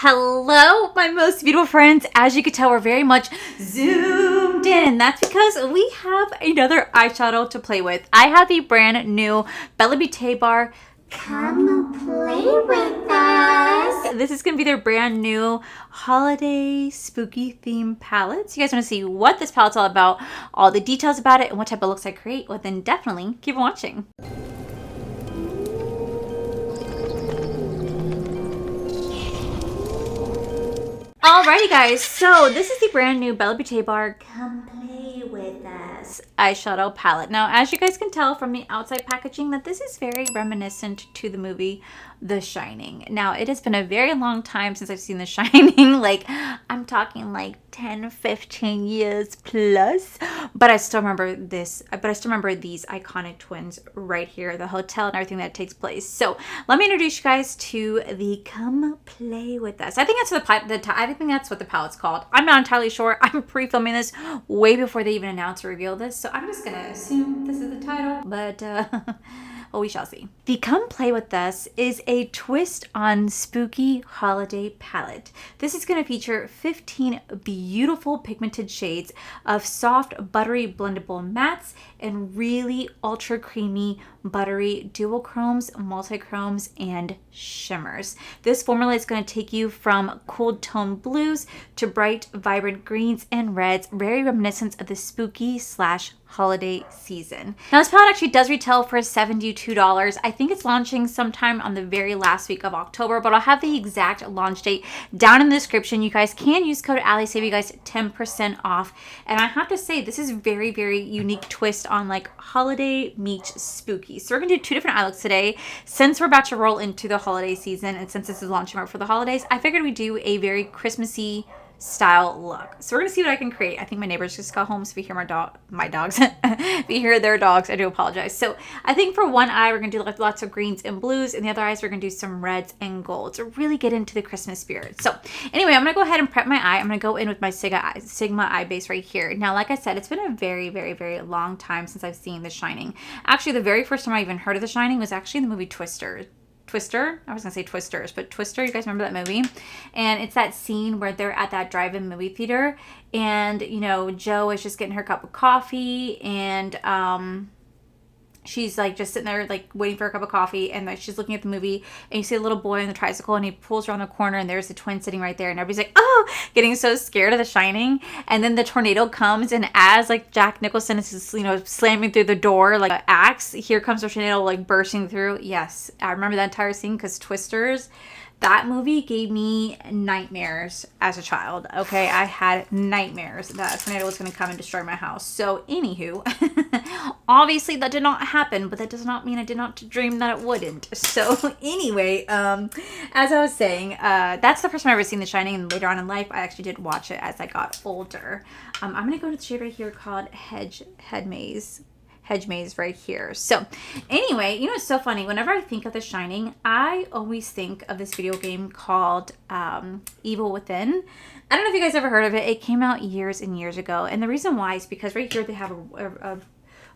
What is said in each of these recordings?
Hello, my most beautiful friends. As you can tell, we're very much zoomed in. That's because we have another eyeshadow to play with. I have the brand new BellaBeautéBar. Come play with us. This is going to be their brand new holiday spooky theme palette. So you guys want to see what this palette's all about, all the details about it, and what type of looks I create, well then definitely keep watching. Alrighty guys, so this is the brand new BellaBeautéBar Come Play With Us eyeshadow palette. Now, as you guys can tell from the outside packaging, that this is very reminiscent to the movie The Shining. Now, it has been a very long time since I've seen The Shining. Like, I'm talking like 10, 15 years plus. But I still remember this, these iconic twins right here, the hotel and everything that takes place. So let me introduce you guys to the Come Play With Us. I think that's what the palette's called. I'm not entirely sure. I'm pre-filming this way before they even announce or reveal this. So I'm just going to assume this is the title, but well, we shall see. The Come Play With Us is a twist on spooky holiday palette. This is going to feature 15 beautiful pigmented shades of soft, buttery blendable mattes and really ultra creamy, buttery duochromes, multichromes, and shimmers. This formula is going to take you from cool tone blues to bright, vibrant greens and reds, very reminiscent of the spooky / holiday season. Now, this palette actually does retail for $72. I think it's launching sometime on the very last week of October, but I'll have the exact launch date down in the description. You guys can use code Allie, save you guys 10% off. And I have to say, this is very, very unique twist on like holiday meets spooky. So we're gonna do two different eye looks today. Since we're about to roll into the holiday season, and since this is launching right for the holidays, I figured we'd do a very Christmassy style look. So we're gonna see what I can create. I think my neighbors just got home, so if you hear my dogs, if you hear their dogs, I do apologize. So I think for one eye, we're gonna do like lots of greens and blues, and the other eyes, we're gonna do some reds and golds to really get into the Christmas spirit. So anyway, I'm gonna go ahead and prep my eye. I'm gonna go in with my Sigma eye base right here. Now, like I said, it's been a very, very, very long time since I've seen The Shining. Actually, the very first time I even heard of The Shining was actually in the movie Twister. I was gonna say Twisters, but Twister, you guys remember that movie? And it's that scene where they're at that drive-in movie theater, and you know, Jo is just getting her cup of coffee, and she's like just sitting there like waiting for a cup of coffee, and like she's looking at the movie, and you see a little boy on the tricycle, and he pulls around the corner, and there's the twin sitting right there, and everybody's like, oh, getting so scared of The Shining. And then the tornado comes, and as like Jack Nicholson is, you know, slamming through the door like an axe, here comes the tornado like bursting through. Yes, I remember that entire scene because Twisters, that movie gave me nightmares as a child. Okay, I had nightmares that a tornado was going to come and destroy my house. So anywho, obviously that did not happen, but that does not mean I did not dream that it wouldn't. So anyway, as I was saying, that's the first time I've ever seen The Shining, and later on in life, I actually did watch it as I got older. I'm going to go to the shade right here called Hedge Maze right here. So anyway, you know, it's so funny. Whenever I think of The Shining, I always think of this video game called Evil Within. I don't know if you guys ever heard of it. It came out years and years ago. And the reason why is because right here they have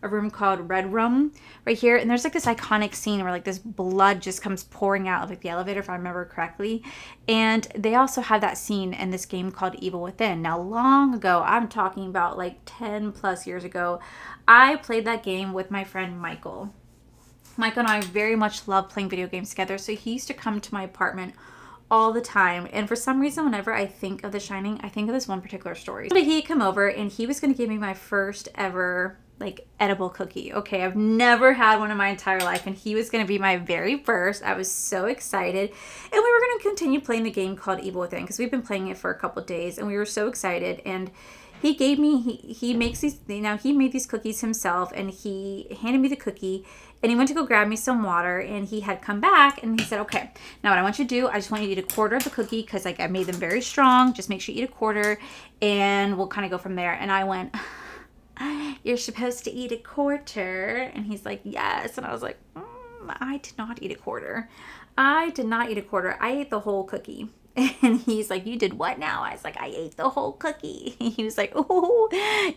a room called Red Room right here. And there's like this iconic scene where like this blood just comes pouring out of like the elevator, if I remember correctly. And they also have that scene in this game called Evil Within. Now, long ago, I'm talking about like 10 plus years ago, I played that game with my friend Michael. Michael and I very much love playing video games together. So he used to come to my apartment all the time. And for some reason, whenever I think of The Shining, I think of this one particular story. But he come over and he was going to give me my first ever like edible cookie. Okay, I've never had one in my entire life, and he was going to be my very first. I was so excited, and we were going to continue playing the game called Evil Within because we've been playing it for a couple days, and we were so excited. And he gave me, he makes these, you know, he made these cookies himself, and he handed me the cookie, and he went to go grab me some water, and he had come back, and he said, okay, now what I want you to do, I just want you to eat a quarter of the cookie because like I made them very strong. Just make sure you eat a quarter, and we'll kind of go from there. And I went, you're supposed to eat a quarter. And he's like, yes. And I was like, I did not eat a quarter. I did not eat a quarter. I ate the whole cookie. And he's like, you did what now? I was like, I ate the whole cookie. He was like, oh,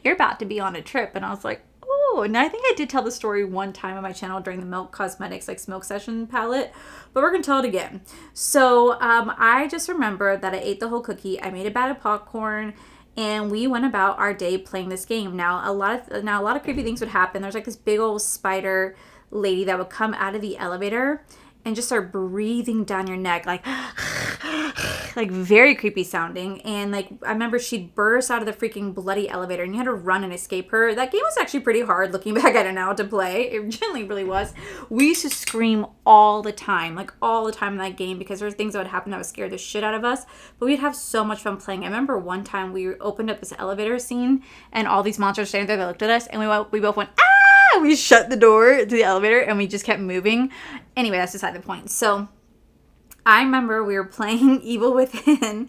you're about to be on a trip. And I was like, oh, Oh, and I think I did tell the story one time on my channel during the Milk Cosmetics like smoke session palette, but we're gonna tell it again. So I just remember that I ate the whole cookie. I made a bag of popcorn, and we went about our day playing this game. Now a lot of creepy things would happen. There's like this big old spider lady that would come out of the elevator and just start breathing down your neck, like like very creepy sounding. And like I remember she'd burst out of the freaking bloody elevator and you had to run and escape her. That game was actually pretty hard looking back at it now to play. It genuinely really was. We used to scream all the time, like all the time in that game, because there were things that would happen that would scare the shit out of us. But we'd have so much fun playing. I remember one time we opened up this elevator scene and all these monsters standing there that looked at us, and we both went, ah! We shut the door to the elevator and we just kept moving. Anyway, that's beside the point. So I remember we were playing Evil Within,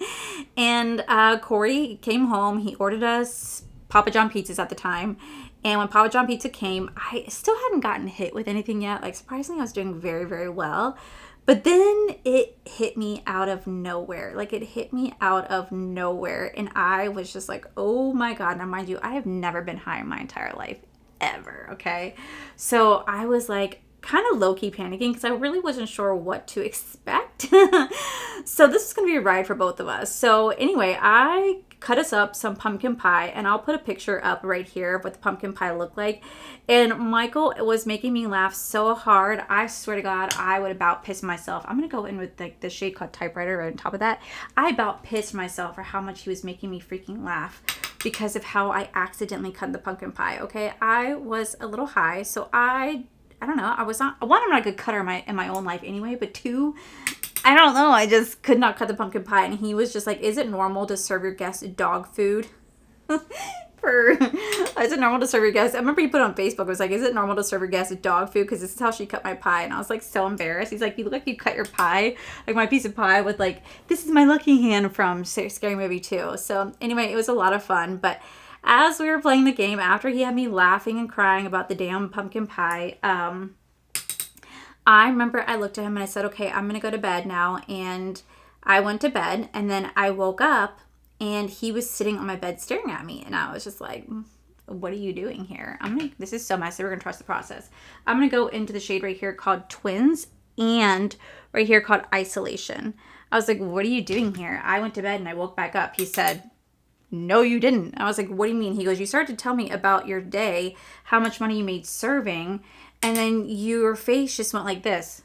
and Corey came home. He ordered us Papa John pizzas at the time. And when Papa John pizza came, I still hadn't gotten hit with anything yet. Like, surprisingly, I was doing very, very well. But then it hit me out of nowhere. Like, it hit me out of nowhere. And I was just like, oh my God. Now, mind you, I have never been high in my entire life. Ever. Okay. So I was like kind of low-key panicking because I really wasn't sure what to expect. So this is going to be a ride for both of us. So anyway, I cut us up some pumpkin pie, and I'll put a picture up right here of what the pumpkin pie looked like. And Michael was making me laugh so hard. I swear to God, I would about piss myself. I'm going to go in with like the shade called typewriter right on top of that. I about pissed myself for how much he was making me freaking laugh, because of how I accidentally cut the pumpkin pie. Okay, I was a little high, so I don't know. I was not, one, I'm not a good cutter in my own life anyway, but two, I don't know. I just could not cut the pumpkin pie, and he was just like, "Is it normal to serve your guests dog food?" Is it normal to serve your guests? I remember he put it on Facebook. It was like, "Is it normal to serve your guests dog food? Because this is how she cut my pie." And I was like so embarrassed. He's like, "You look like you cut your pie, like my piece of pie with like, this is my lucky hand from Scary Movie 2. So anyway, it was a lot of fun. But as we were playing the game, after he had me laughing and crying about the damn pumpkin pie, I remember I looked at him and I said, "Okay, I'm going to go to bed now." And I went to bed, and then I woke up and he was sitting on my bed staring at me. And I was just like, "What are you doing here?" This is so messy. We're going to trust the process. I'm going to go into the shade right here called Twins and right here called Isolation. I was like, "What are you doing here?" I went to bed and I woke back up. He said, "No, you didn't." I was like, "What do you mean?" He goes, "You started to tell me about your day, how much money you made serving, and then your face just went like this,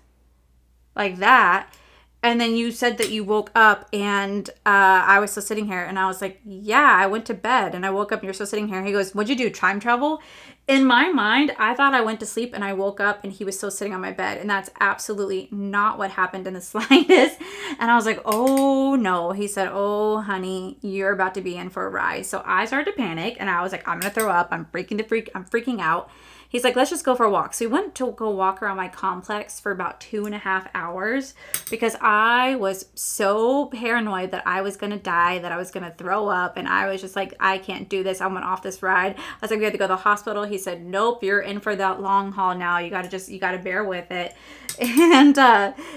like that. And then you said that you woke up and I was still sitting here." And I was like, "Yeah, I went to bed and I woke up and you're still sitting here." He goes, "What'd you do, time travel?" In my mind, I thought I went to sleep and I woke up and he was still sitting on my bed. And that's absolutely not what happened in the slightest. And I was like, "Oh no." He said, "Oh honey, you're about to be in for a ride." So I started to panic and I was like, "I'm going to throw up. I'm freaking out." He's like, "Let's just go for a walk." So we went to go walk around my complex for about 2.5 hours because I was so paranoid that I was going to die, that I was going to throw up. And I was just like, I can't do this. I went off this ride. I was like, "We have to go to the hospital." He said, "Nope, you're in for that long haul now. You got to bear with it." And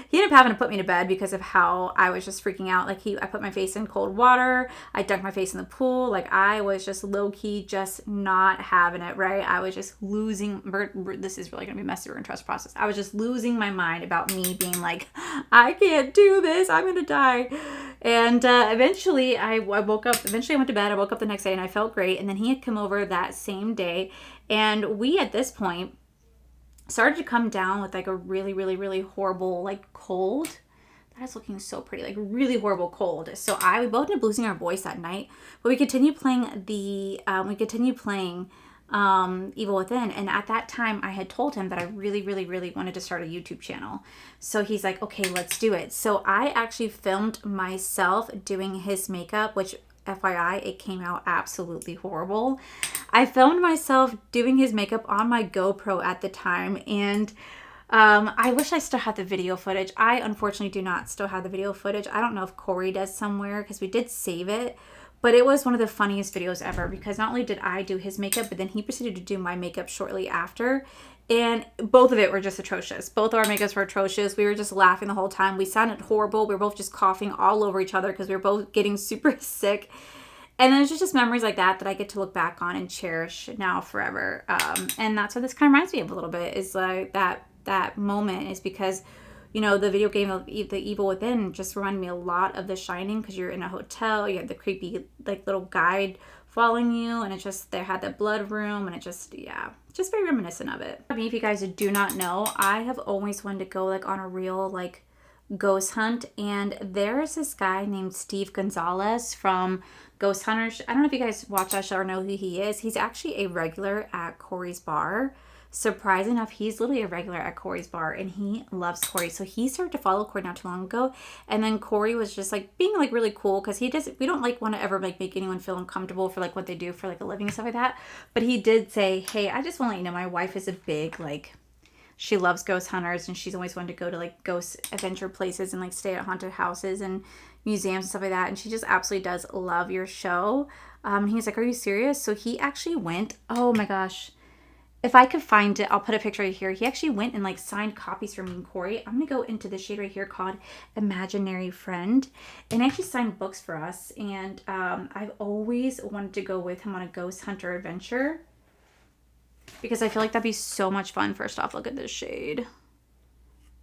he ended up having to put me to bed because of how I was just freaking out. Like I put my face in cold water. I dunked my face in the pool. Like I was just low key, just not having it, right? I was just losing. This is really going to be messy. We're in trust process. I was just losing my mind about me being like, I can't do this. I'm going to die. And eventually I woke up. Eventually I went to bed. I woke up the next day and I felt great. And then he had come over that same day. And we, at this point, started to come down with like a really, really, really horrible like cold. That is looking so pretty, like really horrible cold. So we both ended up losing our voice that night, but we continued playing Evil Within. And at that time I had told him that I really, really, really wanted to start a YouTube channel. So he's like, "Okay, let's do it." So I actually filmed myself doing his makeup, which FYI, it came out absolutely horrible. I filmed myself doing his makeup on my GoPro at the time, and I wish I still had the video footage. I unfortunately do not still have the video footage. I don't know if Corey does somewhere because we did save it, but it was one of the funniest videos ever because not only did I do his makeup, but then he proceeded to do my makeup shortly after. And both of it were just atrocious. Both of our makeups were atrocious. We were just laughing the whole time. We sounded horrible. We were both just coughing all over each other because we were both getting super sick. And then it's just memories like that that I get to look back on and cherish now forever. And that's what this kind of reminds me of a little bit, is like that moment, is because, you know, the video game of The Evil Within just reminded me a lot of The Shining, because you're in a hotel, you have the creepy like little guide following you, and it just, they had that blood room, and it just, yeah, just very reminiscent of it. I mean, if you guys do not know, I have always wanted to go like on a real like ghost hunt, and there's this guy named Steve Gonzalez from Ghost Hunters. I don't know if you guys watch that show or know who he is. He's actually a regular at Corey's bar. Surprising enough, he's literally a regular at Corey's bar, and he loves Corey. So he started to follow Corey not too long ago, and then Corey was just like being like really cool, because we don't like want to ever like make anyone feel uncomfortable for like what they do for like a living and stuff like that. But he did say, hey, I just want to let you know, my wife is a big like, she loves ghost hunters, and she's always wanted to go to like ghost adventure places and like stay at haunted houses and museums and stuff like that, and she just absolutely does love your show. He's like, are you serious? So he actually went, oh my gosh, if I could find it, I'll put a picture right here. He actually went and like signed copies for me and Corey. I'm gonna go into this shade right here called Imaginary Friend, and actually signed books for us. And I've always wanted to go with him on a ghost hunter adventure, because I feel like that'd be so much fun. First off, look at this shade.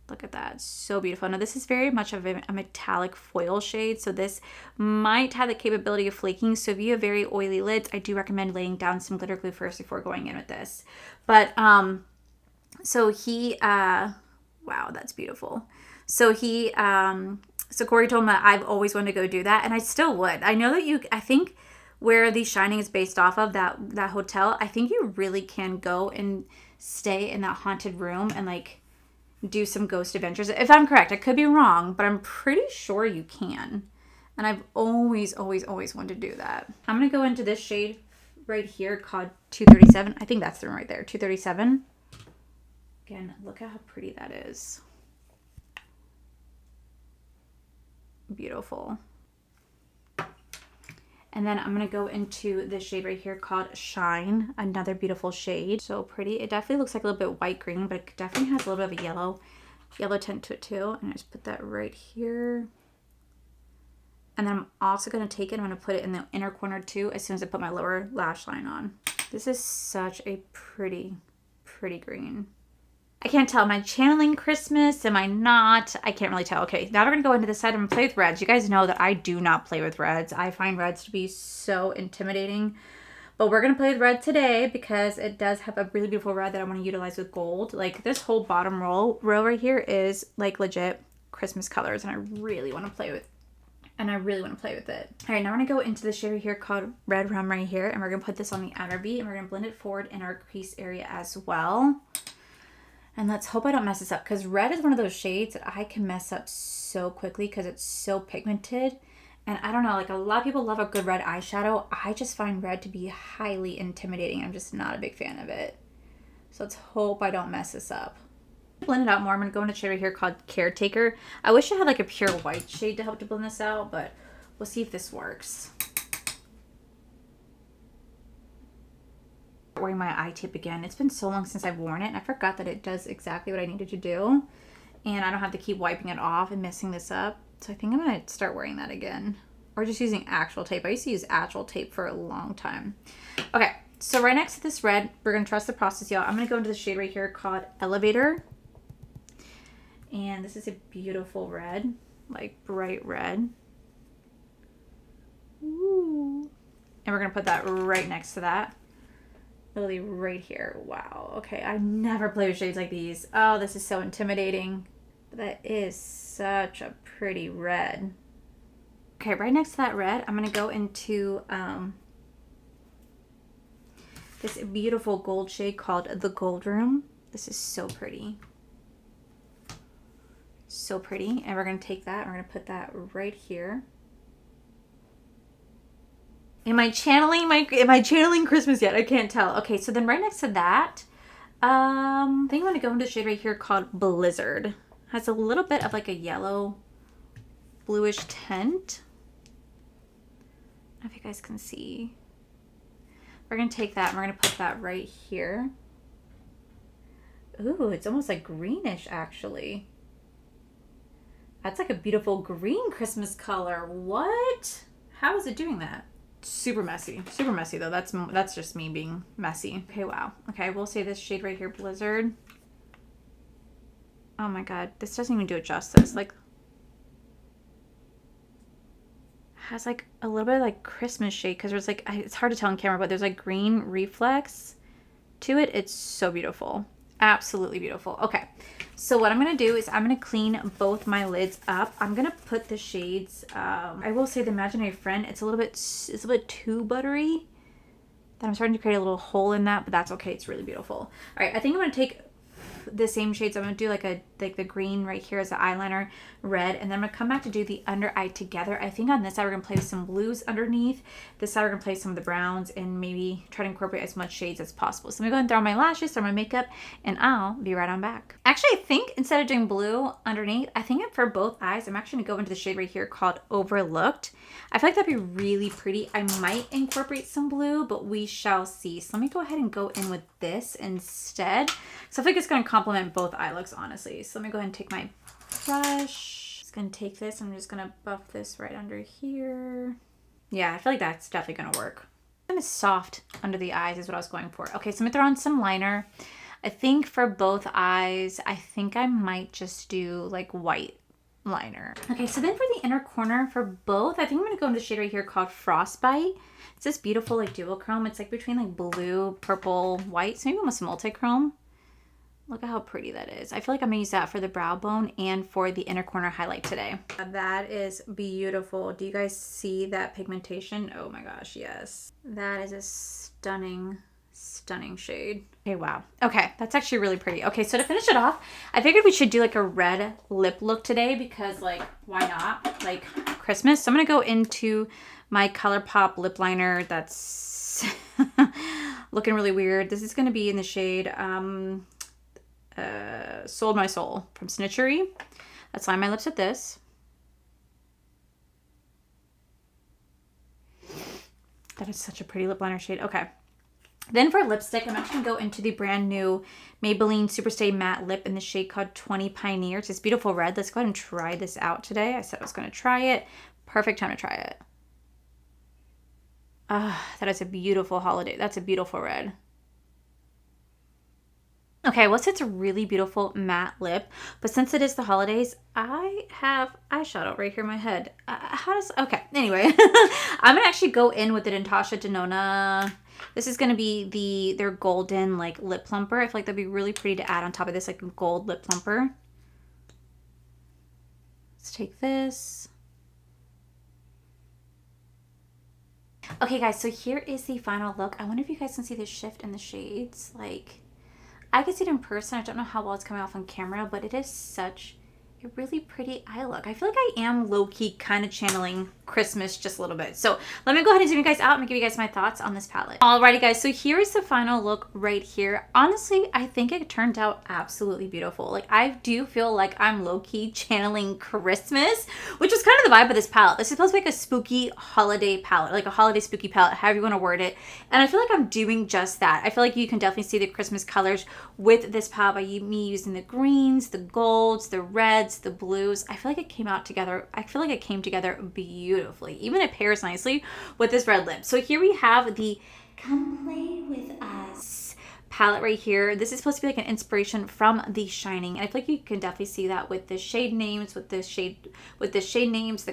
Look at that, so beautiful. Now this is very much of a metallic foil shade, so this might have the capability of flaking. So if you have very oily lids, I do recommend laying down some glitter glue first before going in with this. But so he wow, that's beautiful. So he so Corey told me that I've always wanted to go do that, and I still would. I know that I think where The Shining is based off of, that hotel, I think you really can go and stay in that haunted room and like do some ghost adventures. If I'm correct, I could be wrong, but I'm pretty sure you can. And I've always wanted to do that. I'm going to go into this shade right here called 237. I think that's the one right there, 237. Again, look at how pretty that is. Beautiful. And then I'm going to go into this shade right here called Shine, another beautiful shade. So pretty. It definitely looks like a little bit white green, but it definitely has a little bit of a yellow tint to it too. And I just put that right here. And then I'm also going to take it, I'm going to put it in the inner corner too as soon as I put my lower lash line on. This is such a pretty green. I can't tell. Am I channeling Christmas? Am I not? I can't really tell. Okay, now we're going to go into this side. I'm going to play with reds. You guys know that I do not play with reds. I find reds to be so intimidating. But we're going to play with red today because it does have a really beautiful red that I want to utilize with gold. Like this whole bottom row right here is like legit Christmas colors, and I really want to play with it. All right, now we're going to go into the shade here called Red Rum right here, and we're going to put this on the outer V, and we're going to blend it forward in our crease area as well. And let's hope I don't mess this up, because red is one of those shades that I can mess up so quickly because it's so pigmented. And I don't know, like a lot of people love a good red eyeshadow. I just find red to be highly intimidating. I'm just not a big fan of it. So let's hope I don't mess this up. Blend it out more. I'm going to go into a shade right here called Caretaker. I wish I had like a pure white shade to help to blend this out, but we'll see if this works. Wearing my eye tape again. It's been so long since I've worn it, and I forgot that it does exactly what I needed to do, and I don't have to keep wiping it off and messing this up. So I think I'm gonna start wearing that again, or just using actual tape. I used to use actual tape for a long time. Okay, so right next to this red, we're gonna trust the process, y'all. I'm gonna go into the shade right here called Elevator, and this is a beautiful red, like bright red. Ooh. And we're gonna put that right next to that. Literally right here. Wow. Okay, I never play with shades like these. Oh, this is so intimidating. But that is such a pretty red. Okay, right next to that red, I'm going to go into this beautiful gold shade called The Gold Room. This is so pretty. So pretty. And we're going to take that and we're going to put that right here. Am I channeling Christmas yet? I can't tell. Okay, so then right next to that, I think I'm going to go into a shade right here called Blizzard. Has a little bit of like a yellow bluish tint. I don't know if you guys can see. We're going to take that and we're going to put that right here. Ooh, it's almost like greenish actually. That's like a beautiful green Christmas color. What? How is it doing that? Super messy though. That's just me being messy. Okay, wow. Okay, we'll say this shade right here, Blizzard. Oh my god, this doesn't even do it justice. Like, has like a little bit of like Christmas shade because there's like, it's hard to tell on camera, but there's like green reflex to it. It's so beautiful. Absolutely beautiful. Okay, so what I'm gonna do is I'm gonna clean both my lids up. I'm gonna put the shades, I will say the Imaginary Friend, it's a little bit too buttery. That I'm starting to create a little hole in that, but that's okay. It's really beautiful. All right, I think I'm gonna take the same shades. I'm gonna do like the green right here as the eyeliner, red, and then I'm gonna come back to do the under eye together. I think on this side we're gonna play with some blues underneath. This side we're gonna play some of the browns and maybe try to incorporate as much shades as possible. So I'm gonna go ahead and throw on my lashes, throw my makeup, and I'll be right on back. Actually, I think instead of doing blue underneath, I think for both eyes, I'm actually gonna go into the shade right here called Overlooked. I feel like that'd be really pretty. I might incorporate some blue, but we shall see. So let me go ahead and go in with this instead. So I think it's gonna complement both eye looks, honestly. So let me go ahead and take my brush. Just gonna take this. I'm just gonna buff this right under here. Yeah, I feel like that's definitely gonna work. Kind of soft under the eyes is what I was going for. Okay, so I'm gonna throw on some liner. I think for both eyes, I think I might just do like white liner. Okay, so then for the inner corner for both, I think I'm gonna go into the shade right here called Frostbite. It's this beautiful like duochrome. It's like between like blue, purple, white, so maybe almost multi-chrome. Look at how pretty that is. I feel like I'm gonna use that for the brow bone and for the inner corner highlight today. That is beautiful. Do you guys see that pigmentation? Oh my gosh, yes. That is a stunning shade. Okay, wow. Okay, that's actually really pretty. Okay, so to finish it off, I figured we should do like a red lip look today because like, why not? Like Christmas. So I'm gonna go into my Colourpop lip liner that's looking really weird. This is gonna be in the shade Sold My Soul from Snitchery. Let's line my lips with this. That is such a pretty lip liner shade. Okay. Then for lipstick, I'm actually going to go into the brand new Maybelline Superstay Matte Lip in the shade called 20 Pioneer. It's this beautiful red. Let's go ahead and try this out today. I said I was going to try it. Perfect time to try it. Ah, that is a beautiful holiday. That's a beautiful red. Okay, well, it's a really beautiful matte lip, but since it is the holidays, I have eyeshadow right here in my head. Okay, anyway, I'm gonna actually go in with the Natasha Denona. This is gonna be their golden like lip plumper. I feel like that'd be really pretty to add on top of this like gold lip plumper. Let's take this. Okay, guys, so here is the final look. I wonder if you guys can see the shift in the shades. Like, I can see it in person. I don't know how well it's coming off on camera, but it is such a really pretty eye look. I feel like I am low-key kind of channeling Christmas just a little bit. So let me go ahead and zoom you guys out and give you guys my thoughts on this palette. Alrighty, guys, so here is the final look right here. Honestly, I think it turned out absolutely beautiful. Like, I do feel like I'm low-key channeling Christmas, which is kind of the vibe of this palette. This is supposed to be like a spooky holiday palette, like a holiday spooky palette, however you want to word it. And I feel like I'm doing just that. I feel like you can definitely see the Christmas colors with this palette by me using the greens, the golds, the reds, the blues. I feel like it came out together. I feel like it came together beautifully. Even it pairs nicely with this red lip. So here we have the Come Play With Us palette right here. This is supposed to be like an inspiration from The Shining, and I feel like you can definitely see that with the shade names, the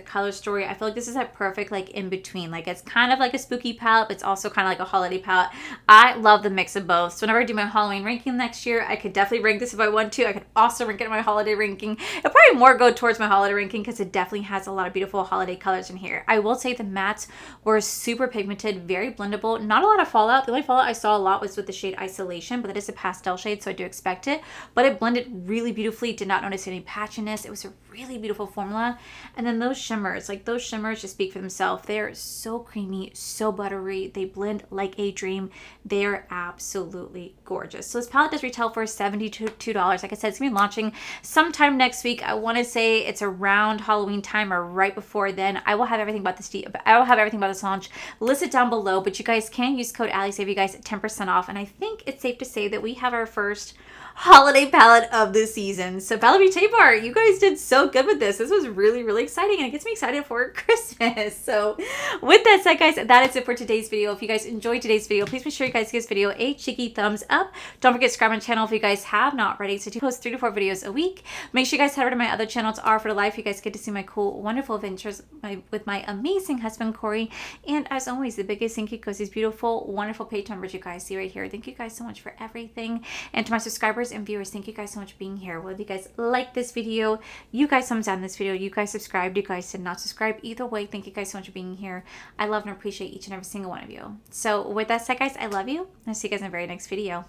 color story. I feel like this is a perfect like in between. Like, it's kind of like a spooky palette, but it's also kind of like a holiday palette. I love the mix of both. So whenever I do my Halloween ranking next year, I could definitely rank this if I want to. I could also rank it in my holiday ranking. It'll probably more go towards my holiday ranking because it definitely has a lot of beautiful holiday colors in here. I will say the mattes were super pigmented, very blendable, not a lot of fallout. The only fallout I saw a lot was with the shade Isolation, but that is a pastel shade, so I do expect it. But it blended really beautifully. Did not notice any patchiness. It was a really beautiful formula. And then those shimmers, like those shimmers just speak for themselves. They're so creamy, so buttery. They blend like a dream. They're absolutely gorgeous. So this palette does retail for $72. Like I said, it's gonna be launching sometime next week. I want to say it's around Halloween time or right before then. I will have everything about this launch listed down below, but you guys can use code Allie, save you guys 10% off. And I think it's safe to say that we have our first holiday palette of the season. So BellaBeautéBar, you guys did so good with this. This was really, really exciting, and it gets me excited for Christmas. So with that said, guys, that is it for today's video. If you guys enjoyed today's video, please be sure you guys give this video a cheeky thumbs up. Don't forget to subscribe to my channel if you guys have not already. So I post 3 to 4 videos a week. Make sure you guys head over to my other channel. It's R for the Life. You guys get to see my cool, wonderful adventures with my amazing husband, Corey. And as always, the biggest thank you goes these beautiful, wonderful page numbers you guys see right here. Thank you guys so much for everything. And to my subscribers and viewers, thank you guys so much for being here. Whether you guys like this video, you guys thumbs down this video, you guys subscribed, you guys did not subscribe, either way, thank you guys so much for being here. I love and appreciate each and every single one of you. So with that said, guys, I love you. I'll see you guys in the very next video.